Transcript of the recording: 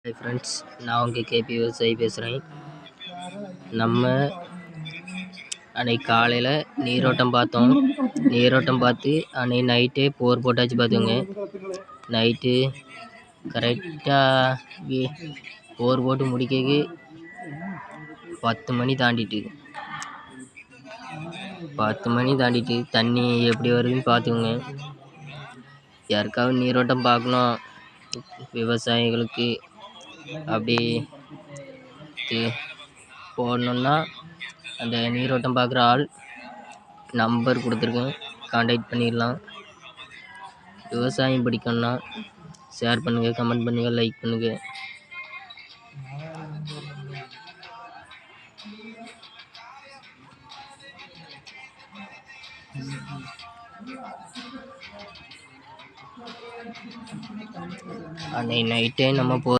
Hi friends, நான் உங்கள் KP விவசாயி பேசுகிறேன். நம்ம அன்னைக்கு காலையில் நீரோட்டம் பார்த்தோம். நீரோட்டம் பார்த்து அன்னைக்கு நைட்டே போர் போட்டாச்சு பார்த்துங்க. நைட்டு கரெக்டாக போர் போட்டு முடிக்க 10 மணி தாண்டிட்டு 10 மணி தாண்டிட்டு தண்ணி எப்படி வருதுன்னு பார்த்துக்குங்க. யாருக்காவது நீரோட்டம் பார்க்கணும் விவசாயிகளுக்கு அப்படி போடணுன்னா அந்த நீரோட்டம் பார்க்குற ஆள் நம்பர் கொடுத்துருக்கேன், கான்டாக்ட் பண்ணிடலாம். விவசாயம் பிடிக்கும்னா ஷேர் பண்ணுங்கள், கமெண்ட் பண்ணுங்கள், லைக் பண்ணுங்கள். அன்னைக்கு நைட்டே நம்ம